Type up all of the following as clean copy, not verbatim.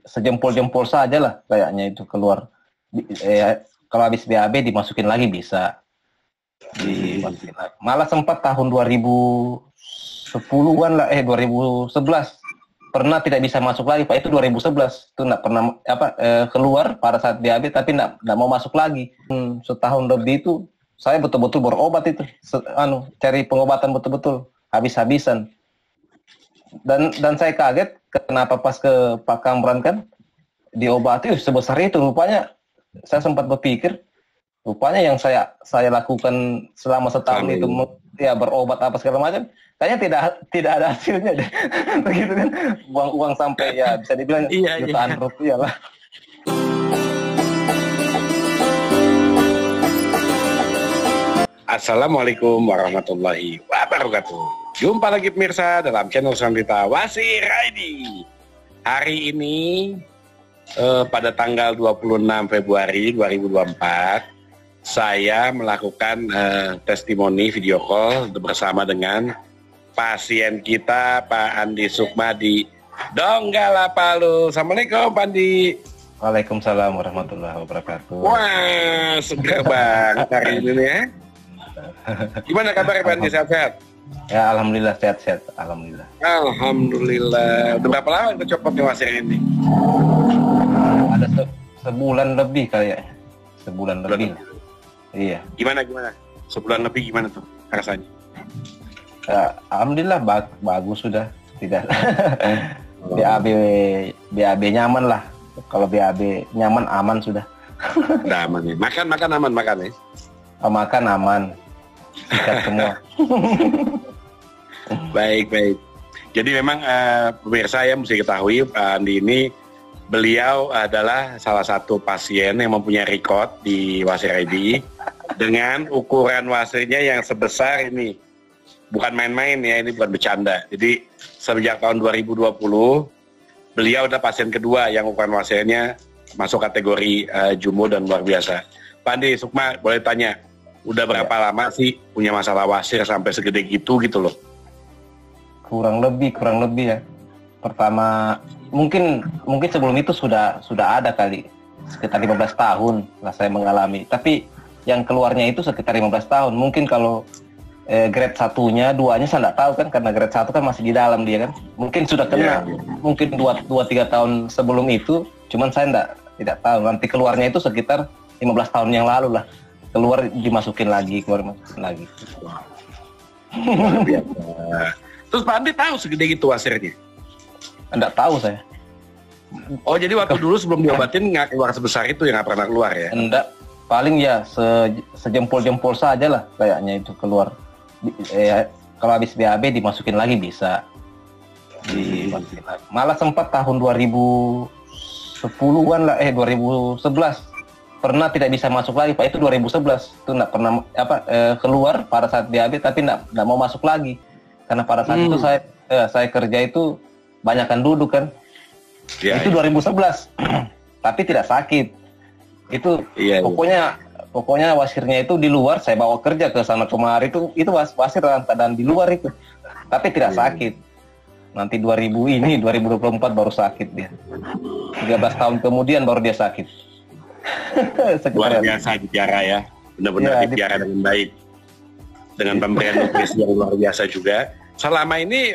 sejempol-jempol saja lah kayaknya itu keluar. Kalau habis BAB dimasukin lagi bisa. Malah sempat tahun 2010-an lah, 2011 pernah tidak bisa masuk lagi Pak, itu 2011 itu nggak pernah keluar pada saat BAB tapi nggak mau masuk lagi. Setahun lebih itu saya betul-betul berobat itu, cari pengobatan betul-betul habis-habisan. Dan saya kaget kenapa pas ke Pak Kamran kan diobati sebesar itu. Rupanya saya sempat berpikir, rupanya yang saya lakukan selama setahun itu ya berobat apa segala macam, kayaknya tidak ada hasilnya deh. Begitu kan, uang sampai ya bisa dibilang jutaan rupiah lah. Assalamualaikum warahmatullahi wabarakatuh. Jumpa lagi pemirsa dalam channel Sandrita Wasir ID. Hari ini pada tanggal 26 Februari 2024 saya melakukan testimoni video call bersama dengan pasien kita Pak Andi Sukma di Donggala, Palu. Assalamualaikum Pak Andi. Waalaikumsalam warahmatullahi wabarakatuh. Wah, segar banget hari ini ya. Gimana kabar Pak Andi, sehat-sehat? Ya alhamdulillah sehat-sehat, alhamdulillah. Alhamdulillah. Udah berapa lama kita copot nih wasir ini? Ada sebulan lebih kayaknya. Sebulan lebih. Iya. Gimana? Sebulan lebih gimana tuh rasanya? Alhamdulillah bagus sudah. Tidak. BAB nyaman lah. Kalau BAB nyaman aman sudah. Udah aman ya. Makan aman makan ya. Makan aman. Sikat semua. Baik. Jadi memang pemirsa ya mesti ketahui Pak Andi ini beliau adalah salah satu pasien yang mempunyai record di Wasir ID dengan ukuran wasirnya yang sebesar ini. Bukan main-main ya, ini bukan bercanda. Jadi sejak tahun 2020 beliau udah pasien kedua yang ukuran wasirnya masuk kategori jumbo dan luar biasa. Pak Andi Sukma, boleh tanya, udah berapa lama sih punya masalah wasir sampai segede gitu loh? Kurang lebih ya. Pertama mungkin sebelum itu sudah ada kali sekitar 15 tahun lah saya mengalami. Tapi yang keluarnya itu sekitar 15 tahun. Mungkin kalau grade 1-nya, 2-nya saya nggak tahu kan, karena grade 1 kan masih di dalam dia kan. Mungkin sudah kena, mungkin 2-3 tahun sebelum itu, cuman saya tidak tahu. Nanti keluarnya itu sekitar 15 tahun yang lalu lah. Keluar dimasukin lagi. Luar biasa. Terus Pak Andi tahu segede gitu wasirnya? Enggak tahu saya. Oh, jadi waktu dulu sebelum diobatin nggak keluar sebesar itu, yang nggak pernah keluar ya? Enggak, paling ya sejempol-jempol saja lah kayaknya itu keluar. Kalau habis BAB dimasukin lagi bisa. Malah sempat tahun 2010-an lah, 2011 pernah tidak bisa masuk lagi Pak, itu 2011 itu nggak pernah keluar pada saat BAB tapi nggak mau masuk lagi karena pada saat itu saya kerja itu banyakkan duduk kan. Itu 2011 tapi tidak sakit itu. Pokoknya wasirnya itu di luar, saya bawa kerja ke sana kemari itu wasir dalam keadaan di luar itu tapi tidak sakit. Nanti 2024 baru sakit dia, 13 tahun kemudian baru dia sakit. Luar biasa dipiara ya, benar-benar dipiara dengan baik, dengan pemberian nutrisi yang luar biasa juga. Selama ini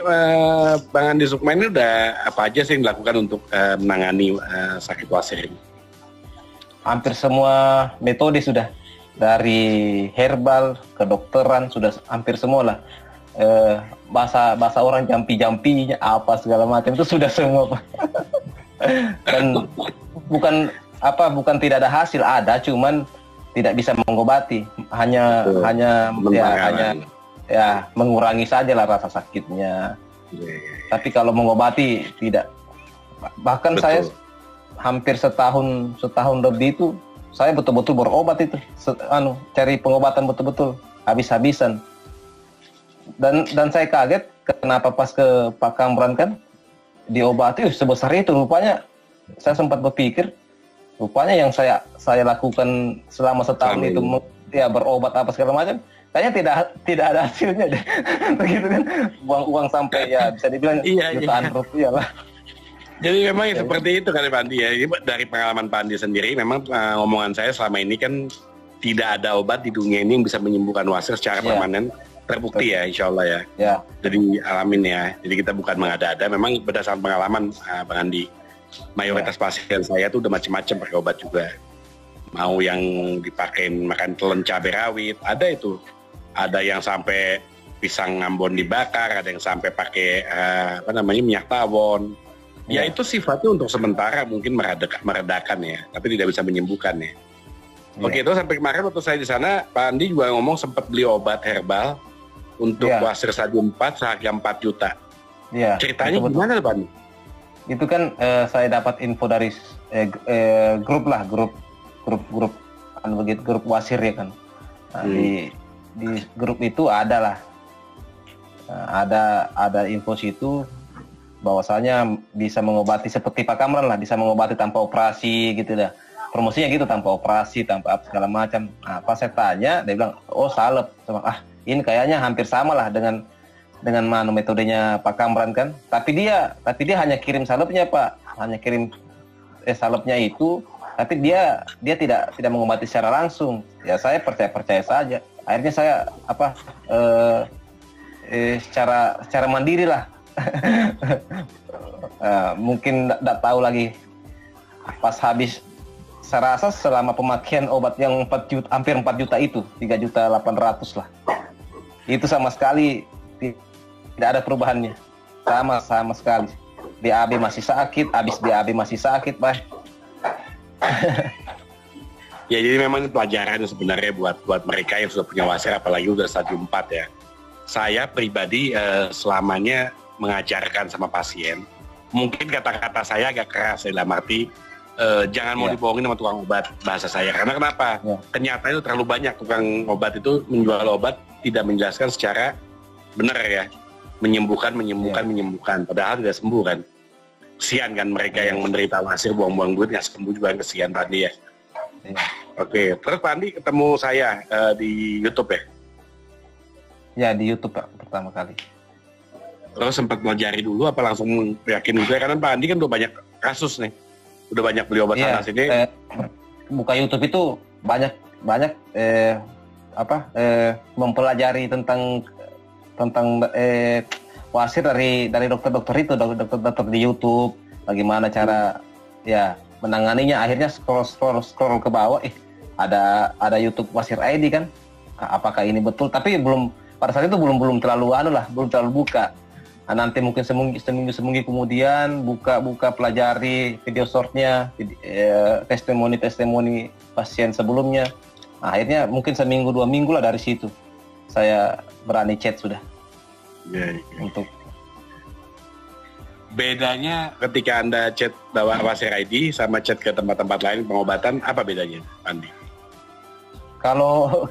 Bang Andi Sukma ini udah apa aja sih yang dilakukan untuk menangani sakit wasir ini? Hampir semua metode sudah, dari herbal, kedokteran sudah hampir semua lah. Bahasa orang jampi-jampinya apa segala macam itu sudah semua Pak. Dan bukan tidak ada hasil, ada, cuman tidak bisa mengobati, hanya mengurangi saja lah rasa sakitnya. Tapi kalau mengobati tidak. Bahkan saya hampir setahun lebih itu saya betul-betul berobat itu, cari pengobatan betul-betul habis-habisan. Dan saya kaget kenapa pas ke Pak Kamran kan diobati sebesar itu. Rupanya saya sempat berpikir, rupanya yang saya lakukan selama setahun itu ya berobat apa segala macam, kayaknya tidak ada hasilnya deh. Begitu kan, uang sampai ya bisa dibilang jutaan rupiah lah. Jadi memang seperti itu kali Pak Andi ya. Ini dari pengalaman Pak Andi sendiri, memang ngomongan saya selama ini kan tidak ada obat di dunia ini yang bisa menyembuhkan wasir secara permanen. Terbukti ya, insya Allah ya. Jadi alamin ya. Jadi kita bukan mengada-ada, memang berdasarkan pengalaman Bang Andi. Mayoritas pasien saya tuh udah macam-macam pakai obat juga. Mau yang dipakein makan telan cabai rawit, ada itu. Ada yang sampai pisang Ambon dibakar, ada yang sampai pakai minyak tawon. Ya itu sifatnya untuk sementara mungkin meredakan ya, tapi tidak bisa menyembuhkan ya. Oke, itu sampai kemarin waktu saya di sana, Pak Andi juga ngomong sempat beli obat herbal untuk wasir stadium 4 seharga 4 juta. Iya. Ceritanya gimana Pak Andi? Itu kan saya dapat info dari grup wasir ya kan. Nah, di grup itu ada info situ bahwasanya bisa mengobati seperti Pak Kamran lah, bisa mengobati tanpa operasi gitu dah. Promosinya gitu, tanpa operasi, tanpa apa segala macam. Nah, pas saya tanya, dia bilang, oh salep. Ini kayaknya hampir sama lah dengan metodenya Pak Kamran kan. Tapi dia hanya kirim salepnya Pak, hanya kirim salepnya itu, tapi dia tidak mengobati secara langsung. Ya saya percaya saja. Akhirnya saya secara mandiri lah. Mungkin tidak tahu lagi pas habis, saya rasa selama pemakaian obat yang 4 juta, hampir 4 juta itu 3.800.000 lah, itu sama sekali tidak ada perubahannya, sama sekali. BAB masih sakit, habis BAB masih sakit Pak. Ya jadi memang pelajaran sebenarnya buat mereka yang sudah punya wasir, apalagi udah stadium 4 ya. Saya pribadi selamanya mengajarkan sama pasien, mungkin kata-kata saya agak keras dalam arti jangan mau dibohongin sama tukang obat, bahasa saya. Karena kenapa? Kenyataannya itu terlalu banyak tukang obat itu menjual obat tidak menjelaskan secara benar ya, menyembuhkan, padahal tidak sembuh kan. Kesian kan mereka yang menderita wasir, buang-buang duit nggak sembuh juga, kesian Pak Andi ya. Oke, terus Pak Andi ketemu saya di YouTube ya? Ya di YouTube Pak, pertama kali. Terus sempat pelajari dulu apa langsung yakin juga, karena Pak Andi kan udah banyak kasus nih, udah banyak beli obat sana sini. Buka YouTube itu banyak mempelajari tentang wasir dari dokter-dokter itu, dokter di YouTube, bagaimana cara menanganinya. Akhirnya scroll ke bawah, ada YouTube Wasir ID kan, apakah ini betul? Tapi pada saat itu belum terlalu belum terlalu buka. Nah, nanti mungkin seminggu kemudian buka pelajari video shortnya, testimoni pasien sebelumnya. Nah, akhirnya mungkin seminggu 2 minggu lah dari situ saya berani chat sudah. Untuk bedanya ketika Anda chat bawa Wasir ID sama chat ke tempat-tempat lain pengobatan, apa bedanya Andi? Kalau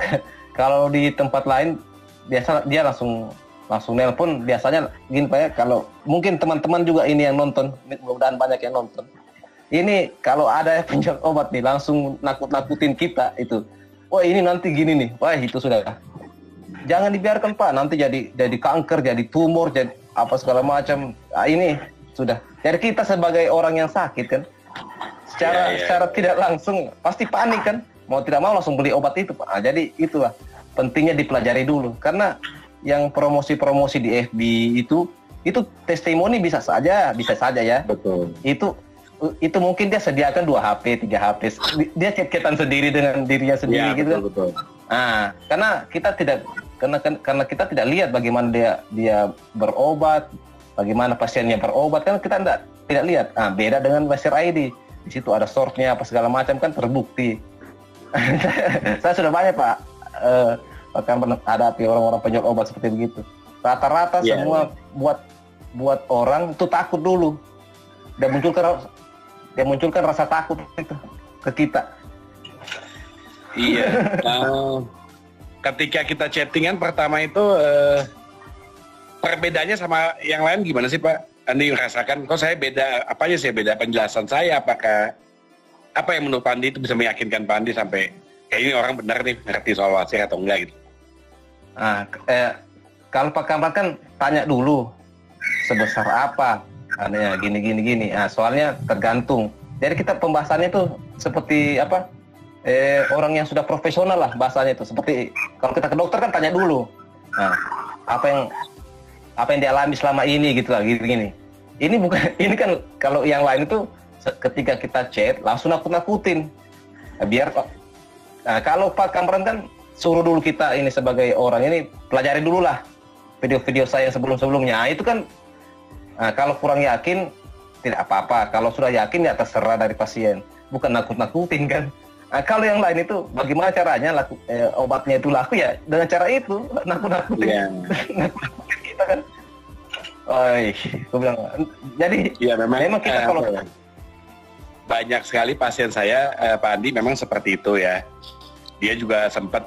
di tempat lain biasa dia langsung nelpon, biasanya gini Pak ya, kalau mungkin teman-teman juga ini yang nonton, mudah-mudahan banyak yang nonton. Ini kalau ada penjual obat nih langsung nakut-nakutin kita itu. Wah ini nanti gini nih, wah itu sudah. Jangan dibiarkan Pak, nanti jadi kanker, jadi tumor, jadi apa segala macam. Nah, ini sudah. Jadi kita sebagai orang yang sakit kan, secara tidak langsung pasti panik kan, mau tidak mau langsung beli obat itu Pak. Nah, jadi itulah pentingnya dipelajari dulu, karena yang promosi di FB itu testimoni bisa saja ya. Betul. Itu mungkin dia sediakan 2 HP, 3 HP. Dia chat-chatan sendiri dengan dirinya sendiri gitu kan. Betul. Nah, karena kita tidak lihat bagaimana dia berobat, bagaimana pasiennya berobat kan kita tidak lihat. Nah, beda dengan Wasir ID. Di situ ada shortnya apa segala macam kan terbukti. Saya sudah banyak Pak bahkan menghadapi orang-orang penjual obat seperti begitu. Rata-rata semua buat orang itu takut dulu. Dia munculkan rasa takut itu ke kita. Iya. Ketika kita chattingan pertama itu perbedaannya sama yang lain gimana sih Pak? Andi merasakan kok saya beda, apa aja sih beda penjelasan saya, apakah apa yang menurut Andi itu bisa meyakinkan Pak Andi sampai kayak ini orang benar nih ngerti soal wasir atau enggak gitu? Kalau Pak Kamran kan tanya dulu sebesar apa Anehnya gini. Nah, soalnya tergantung. Jadi kita pembahasannya tuh seperti apa? Orang yang sudah profesional lah bahasanya itu. Seperti kalau kita ke dokter kan tanya dulu. Nah, apa yang dialami selama ini gitu lah, gini. Ini bukan, ini kan kalau yang lain itu ketika kita chat langsung nakut-nakutin. Biar kalau Pak Kamran kan suruh dulu kita ini sebagai orang ini pelajari dulu lah video-video saya sebelum-sebelumnya. Nah, itu kan kalau kurang yakin tidak apa-apa. Kalau sudah yakin ya terserah dari pasien. Bukan nakut-nakutin kan. Kalau yang lain itu bagaimana caranya obatnya itu laku ya dengan cara itu nakut-nakutin. Yeah. Nakut-nakutin kita kan. Gue bilang. Jadi ya memang kita kalau banyak sekali pasien saya Pak Andi memang seperti itu ya. Dia juga sempat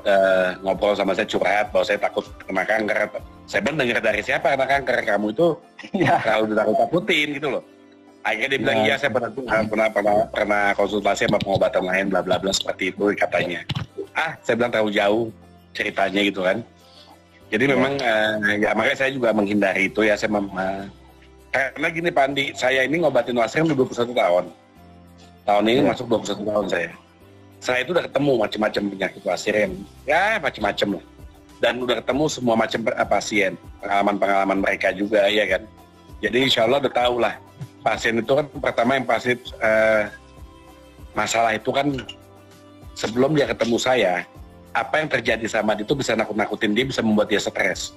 ngobrol sama saya, curhat bahwa saya takut kena kanker. Saya bilang, dengar dari siapa kena kanker? Kamu itu terlalu takut-takutin gitu loh. Akhirnya dia bilang, iya saya pernah konsultasi sama pengobatan lain, bla bla bla seperti itu katanya. Saya bilang terlalu jauh ceritanya gitu kan. Jadi memang ya makanya saya juga menghindari itu ya. Karena gini Pak Andi, saya ini ngobatin wasrem 21 tahun. Tahun ini masuk 21 tahun saya itu udah ketemu macam-macam penyakit wasrem, ya macam-macam lah, dan udah ketemu semua macam pasien, pengalaman mereka juga ya kan. Jadi insya Allah udah tahu lah, pasien itu kan pertama yang pasti masalah itu kan sebelum dia ketemu saya, apa yang terjadi sama dia itu bisa nakut-nakutin dia, bisa membuat dia stres,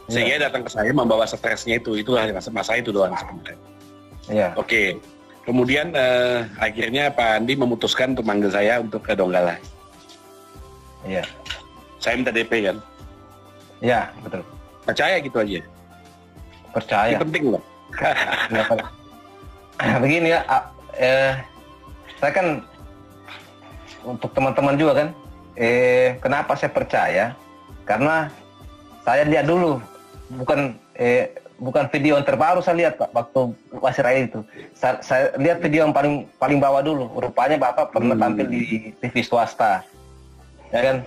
sehingga dia datang ke saya membawa stresnya itu masalah itu doang sebenarnya. Oke. Kemudian akhirnya Pak Andi memutuskan untuk manggil saya untuk ke Donggala. Iya. Saya minta DP kan? Iya, betul. Percaya gitu aja? Percaya. Itu penting loh. Begini ya, saya kan untuk teman-teman juga kan, kenapa saya percaya? Karena saya lihat dulu, bukan video yang terbaru saya lihat Pak, waktu Wasir itu. Saya lihat video yang paling bawah dulu. Rupanya Bapak pernah tampil di TV swasta. Ya kan?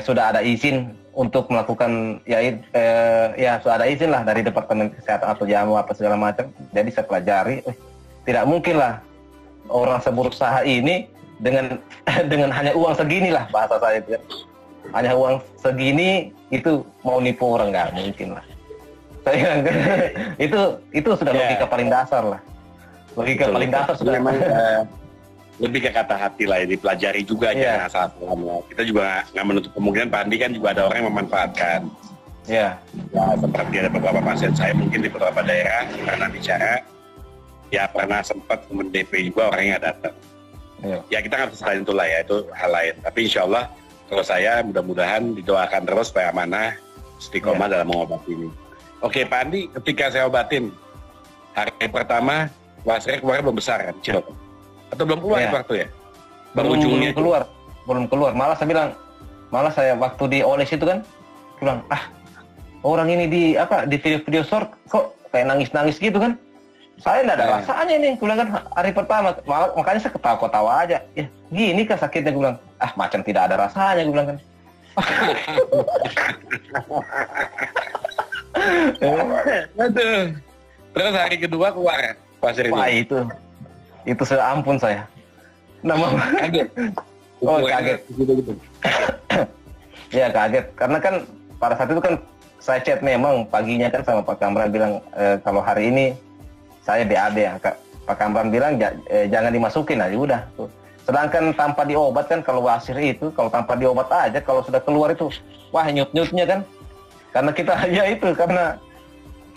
Sudah ada izin untuk melakukan ya sudah ada izin lah dari Departemen Kesehatan atau jamu apa segala macam. Jadi saya pelajari, tidak mungkin lah orang seberusaha ini dengan hanya uang segini lah bahasa saya itu. Hanya uang segini itu mau nipu orang, nggak mungkin lah. itu sudah logika paling dasar lah. Logika paling dasar sudah. Memang lebih ke kata hati lah, dipelajari juga aja asal pelan. Kita juga nggak menutup kemungkinan Pak Andi kan juga ada orang yang memanfaatkan. Ya, seperti ada beberapa pasien saya mungkin di beberapa daerah pernah bicara, ya pernah sempat men-DP juga orangnya datang. Ya kita nggak bisa selain itu lah ya, itu hal lain. Tapi insya Allah kalau saya mudah-mudahan didoakan terus supaya amanah, istiqomah dalam mengobati ini. Oke Pak Andi, ketika saya obatin hari pertama wasrem keluar belum besar kan, kecil atau belum keluar itu waktu ya? Belum keluar. Malah saya waktu dioles itu kan, bilang orang ini di video-video short kok kayak nangis gitu kan? Saya nggak ada rasanya nih, bilang kan hari pertama, makanya saya ketawa-ketawa aja. Ya gini kan sakitnya, gue bilang macam tidak ada rasanya, gue bilang kan. Aduh. Terus hari kedua keluar pasir wah itu seampun saya. Kaget. Kaget. Ya kaget karena kan pada saat itu kan saya chat memang paginya kan sama Pak Kamran bilang kalau hari ini saya BAB ya. Pak Kamran bilang jangan dimasukin aja udah. Sedangkan tanpa diobat kan kalau wasir itu kalau tanpa diobat aja kalau sudah keluar itu wah nyut-nyutnya kan. Karena kita karena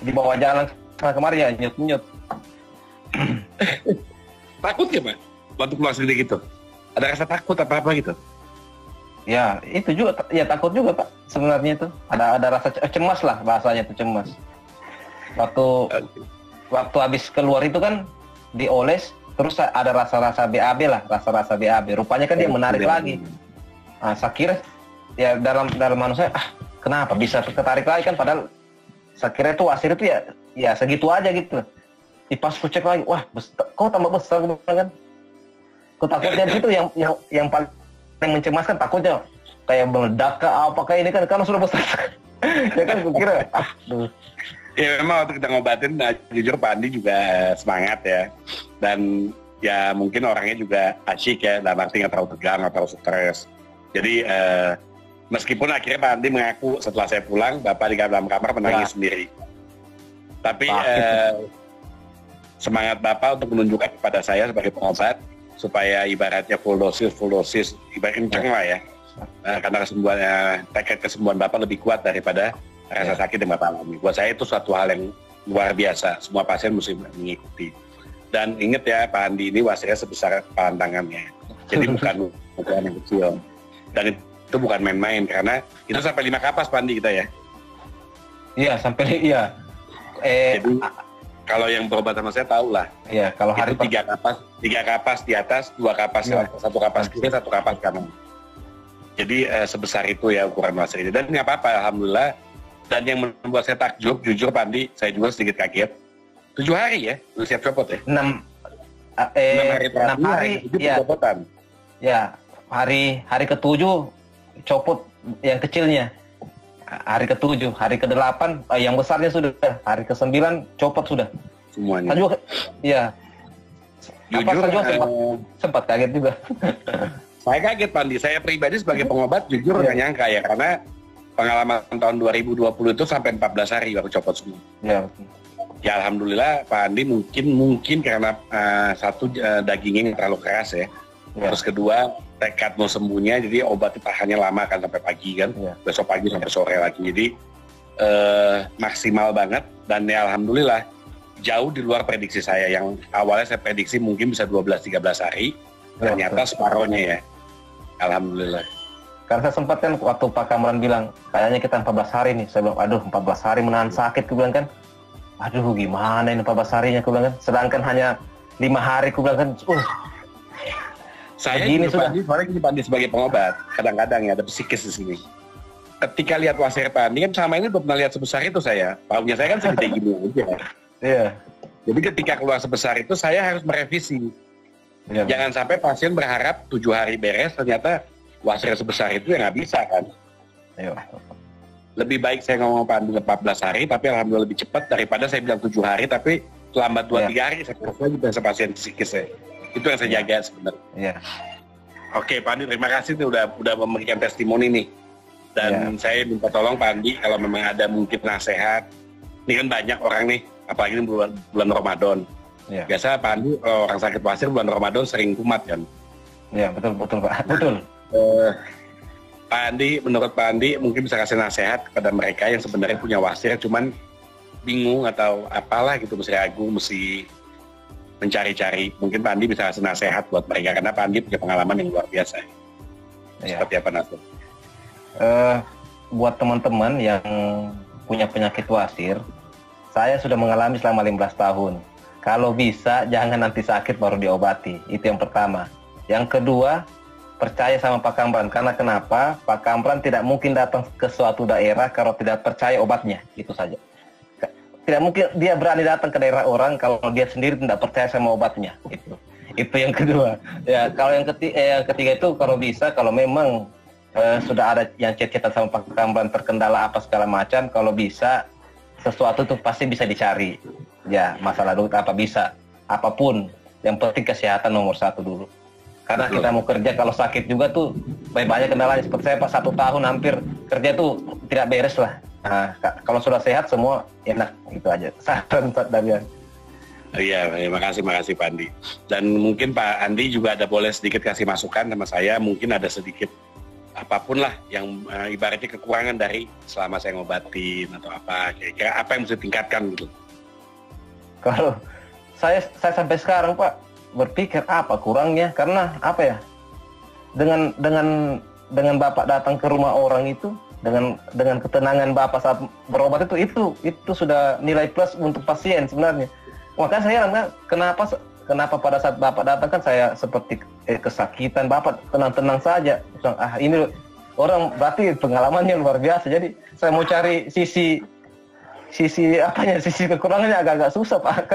di bawah jalan kemarin ya nyut-nyut. Takut ya Pak? Waktu keluar sendiri gitu? Ada rasa takut apa-apa gitu? Ya itu juga, ya takut juga Pak sebenarnya itu. Ada rasa cemas lah bahasanya itu, cemas. Waktu habis keluar itu kan dioles, terus ada rasa-rasa BAB lah, rasa-rasa BAB. Rupanya kan dia menarik lagi. Saya kira ya dalam manusia kenapa bisa ketarik lagi kan, padahal saya kira itu wasir itu ya segitu aja gitu. Pas ku cek lagi, wah kok tambah besar kan. Takutnya itu yang paling mencemaskan, takutnya kayak meledak apakah ini kan karena sudah besar. Ya kan ku kira Ya memang waktu kita ngobatin, jujur Pak Andi juga semangat ya. Dan ya mungkin orangnya juga asyik ya, dalam arti nggak terlalu tegang, nggak terlalu stres. Jadi meskipun akhirnya Pak Andi mengaku setelah saya pulang, Bapak di dalam kamar menangis sendiri. Tapi semangat Bapak untuk menunjukkan kepada saya sebagai pengobat, supaya ibaratnya full dosis, ibaratnya kenceng lah ya. Karena tekad kesembuhan Bapak lebih kuat daripada rasa sakit yang Bapak alami. Buat saya itu suatu hal yang luar biasa. Semua pasien mesti mengikuti. Dan ingat ya, Pak Andi ini wasirnya sebesar palan tangannya. Jadi bukan ukuran yang kecil. Dan itu bukan main-main, karena itu sampai 5 kapas Pak Andi kita ya. Iya, sampai iya. Jadi kalau yang berobat sama saya tahu lah. Iya, kalau hari itu 3 kapas di atas, 2 kapas, 1 kapas kiri, 1 kapas kanan. Jadi sebesar itu ya ukuran wasir ini. Dan nggak apa-apa, alhamdulillah. Dan yang membuat saya takjub, jujur Pak Andi, saya juga sedikit kaget. 7 hari ya, udah siap copot ya? 6 hari, ya. Ya, hari ke-7 copot yang kecilnya. Hari ke-7, hari ke-8 yang besarnya sudah. Hari ke-9 copot sudah. Semuanya. Saya juga, ya. Jujur, sempat kaget juga. Saya kaget Pak Andi, saya pribadi sebagai pengobat jujur nggak nyangka ya, karena pengalaman tahun 2020 itu sampai 14 hari baru copot semua. Ya alhamdulillah Pak Andi mungkin karena satu dagingnya yang terlalu keras ya. Terus kedua tekad mau sembuhnya, jadi obat tahannya lama kan sampai pagi kan. Besok pagi sampai sore lagi. Jadi maksimal banget dan ya alhamdulillah jauh di luar prediksi saya. Yang awalnya saya prediksi mungkin bisa 12-13 hari. Ternyata separohnya ya. Alhamdulillah. Karena saya sempat kan waktu Pak Kamran bilang, kayaknya kita 14 hari nih. Saya bilang, aduh 14 hari menahan sakit, aku bilang kan. Aduh gimana ini 14 harinya, aku bilang kan. Sedangkan hanya 5 hari, aku bilang kan. Saya gini sudah. Pak Andi sebagai pengobat, kadang-kadang ya ada psikis di sini. Ketika lihat wasir Pak Andi kan sama ini belum pernah lihat sebesar itu saya. Paunya saya kan segede gini aja. Iya. Jadi ketika keluar sebesar itu saya harus merevisi. Jangan sampai pasien berharap 7 hari beres, ternyata wasir sebesar itu ya nggak bisa kan. Lebih baik saya ngomong Pak Andi 14 hari, tapi alhamdulillah lebih cepat daripada saya bilang 7 hari, tapi lambat 2-3 hari saya kira juga pasien psikis saya. Itu yang saya jaga sebenarnya. Oke Pak Andi, terima kasih nih udah memberikan testimoni nih. Dan saya minta tolong Pak Andi kalau memang ada mungkin nasihat. Ini kan banyak orang nih, apalagi ini bulan Ramadan. Biasa Pak Andi orang sakit wasir bulan Ramadan sering kumat kan. Iya betul Pak, betul. Pak Andi, menurut Pak Andi mungkin bisa kasih nasihat kepada mereka yang sebenarnya punya wasir cuman bingung atau apalah gitu, mesti ragu, mesti mencari-cari. Mungkin Pak Andi bisa kasih nasihat buat mereka karena Pak Andi punya pengalaman yang luar biasa. Seperti apa nasihat? Buat teman-teman yang punya penyakit wasir, saya sudah mengalami selama 15 tahun. Kalau bisa jangan nanti sakit baru diobati, itu yang pertama. Yang kedua, percaya sama Pak Kamran. Karena kenapa? Pak Kamran tidak mungkin datang ke suatu daerah kalau tidak percaya obatnya, itu saja. Tidak mungkin dia berani datang ke daerah orang kalau dia sendiri tidak percaya sama obatnya. Itu yang kedua. Ya, kalau yang ketiga itu kalau bisa, kalau memang sudah ada yang chat-chatan sama Pak Kamran terkendala apa segala macam, kalau bisa sesuatu itu pasti bisa dicari. Ya, masalah duit apa bisa, apapun. Yang penting kesehatan nomor 1 dulu. Karena kita mau kerja, kalau sakit juga tuh banyak kendalanya. Seperti saya pas 1 tahun hampir kerja tuh tidak beres lah. Nah, kalau sudah sehat semua enak, gitu aja. Saran Darian. Iya, makasih Pak Andi. Dan mungkin Pak Andi juga ada boleh sedikit kasih masukan sama saya. Mungkin ada sedikit apapun lah yang ibaratnya kekurangan dari selama saya ngobatin atau apa. Kira-kira apa yang mesti tingkatkan gitu. Kalau saya sampai sekarang Pak berpikir apa kurangnya, karena apa ya, dengan Bapak datang ke rumah orang itu, dengan ketenangan Bapak saat berobat itu sudah nilai plus untuk pasien sebenarnya. Makanya saya heran, kenapa pada saat Bapak datang kan saya seperti kesakitan, Bapak tenang-tenang saja. Ini orang berarti pengalamannya luar biasa. Jadi saya mau cari sisi kekurangannya agak susah Pak,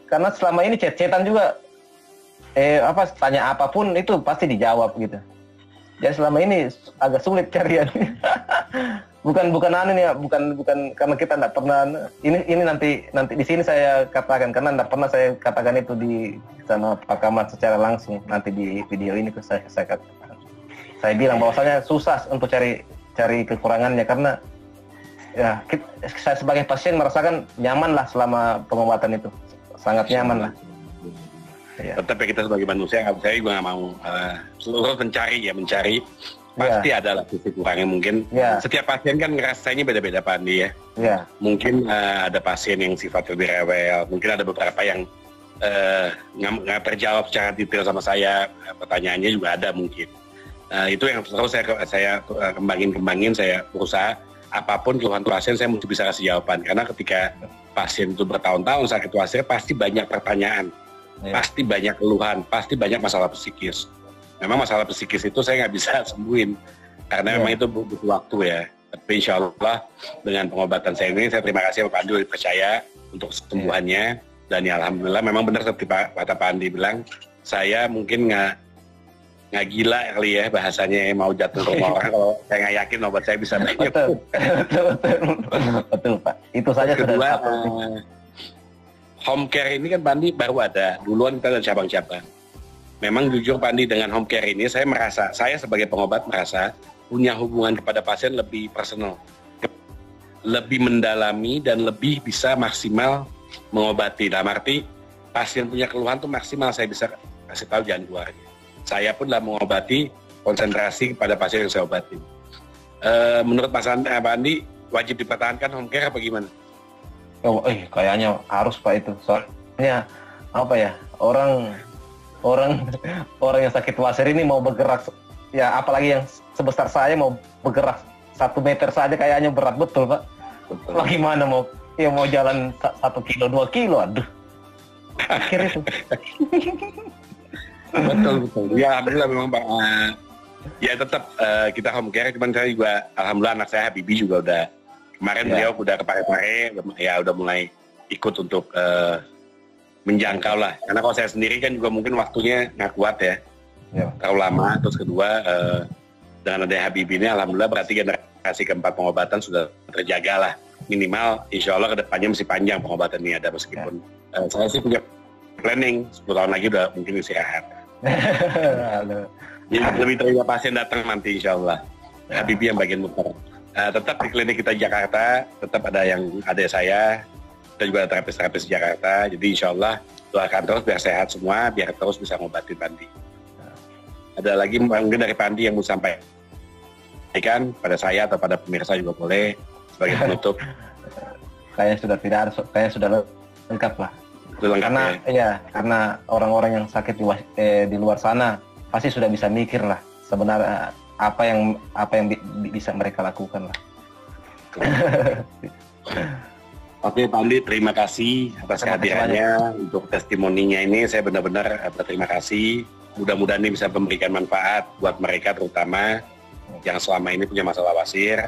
karena selama ini chat-chatan juga tanya apapun itu pasti dijawab gitu. Jadi selama ini agak sulit carian. bukan anu nih ya, bukan karena kita tidak pernah ini nanti di sini saya katakan karena tidak pernah saya katakan itu di sama Pak Kamat secara langsung, nanti di video ini saya katakan. Saya bilang bahwasanya susah untuk cari kekurangannya karena ya saya sebagai pasien merasakan nyaman lah selama pengobatan itu, sangat nyaman lah. Ya. Tetap ya kita sebagai manusia, saya juga nggak mau seluruh mencari pasti ada lah sisi kurangnya mungkin. Setiap pasien kan ngerasainnya beda-beda Pak Andi ya. Mungkin ada pasien yang sifatnya lebih rewel, mungkin ada beberapa yang nggak terjawab secara detail sama saya, pertanyaannya juga ada mungkin. Itu yang terus saya kembangin, saya berusaha apapun keluhan pasien saya mesti bisa kasih jawaban, karena ketika pasien itu bertahun-tahun sakit wasir pasti banyak pertanyaan. Pasti banyak keluhan, pasti banyak masalah psikis. Memang masalah psikis itu saya nggak bisa sembuhin, karena memang itu butuh waktu ya. Tapi insya Allah dengan pengobatan saya ini, saya terima kasih Pak Andi percaya untuk kesembuhannya. Dan ya Alhamdulillah memang benar seperti kata Pak Andi bilang, saya mungkin nggak gila kali ya bahasanya, mau jatuh ke rumah orang kalau saya nggak yakin obat saya bisa banyak. Betul Pak. Itu saja kedua, sudah satu. Home care ini kan Pak Andi baru ada, duluan kita ada cabang-cabang. Memang jujur Pak Andi dengan home care ini saya sebagai pengobat merasa punya hubungan kepada pasien lebih personal, lebih mendalami dan lebih bisa maksimal mengobati. Dalam arti pasien punya keluhan tuh maksimal saya bisa kasih tahu jalan keluarnya. Saya pun lah mengobati, konsentrasi kepada pasien yang saya obati. Menurut Pak Andi wajib dipertahankan home care apa gimana? Kayaknya harus Pak itu, soalnya apa ya, orang yang sakit wasir ini mau bergerak ya, apalagi yang sebesar saya mau bergerak 1 meter saja kayaknya berat betul Pak. Betul. Bagaimana mau jalan 1 kilo 2 kilo, aduh. Akhir itu. betul. Ya alhamdulillah memang Pak. Ya tetap kita home care, cuman saya juga alhamdulillah anak saya Habibi juga udah kemarin beliau udah ke Pare-Pare, ya udah mulai ikut untuk menjangkau lah. Karena kalau saya sendiri kan juga mungkin waktunya nggak kuat ya, terlalu lama. Terus kedua dengan adanya Habibi ini, alhamdulillah berarti generasi keempat pengobatan sudah terjaga lah. Minimal, insya Allah kedepannya masih panjang pengobatan ini ada meskipun saya sih punya planning 10 tahun lagi udah mungkin istirahat. Lebih terima pasien datang nanti insya Allah. Habibi yang bagian muter. Tetap di klinik kita di Jakarta, tetap ada saya, dan juga ada terapis-terapis di Jakarta. Jadi insya Allah doakan terus biar sehat semua, biar terus bisa ngobatin Pandi. Ada lagi mungkin dari Pandi yang mau sampaikan pada saya atau pada pemirsa juga boleh sebagai penutup. Kayaknya sudah lengkap lah. Karena orang-orang yang sakit di luar sana pasti sudah bisa mikir lah sebenarnya apa yang bisa mereka lakukan lah. Oke Pak Andi, terima kasih atas kehadirannya untuk testimoninya ini. Saya benar-benar berterima kasih. Mudah-mudahan ini bisa memberikan manfaat buat mereka terutama yang selama ini punya masalah wasir.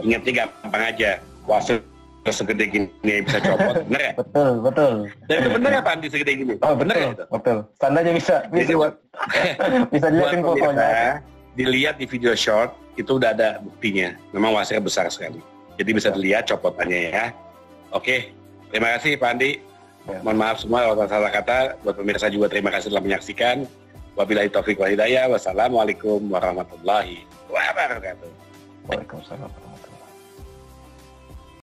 Ingatnya gampang aja, wasir segede gini bisa copot, bener ya? Betul. Dan itu bener ya Pak Andi segede gini? Bener ya itu? Betul. Tandanya bisa dilihatin fotonya. Dilihat di video short itu udah ada buktinya. Memang wasirnya besar sekali. Jadi bisa dilihat copotannya ya. Oke, terima kasih Pak Andi. Mohon maaf semua kalau salah kata. Buat pemirsa juga terima kasih telah menyaksikan. Wabillahi taufiq wal hidayah. Wassalamualaikum warahmatullahi wabarakatuh. Waalaikumsalam warahmatullahi wabarakatuh.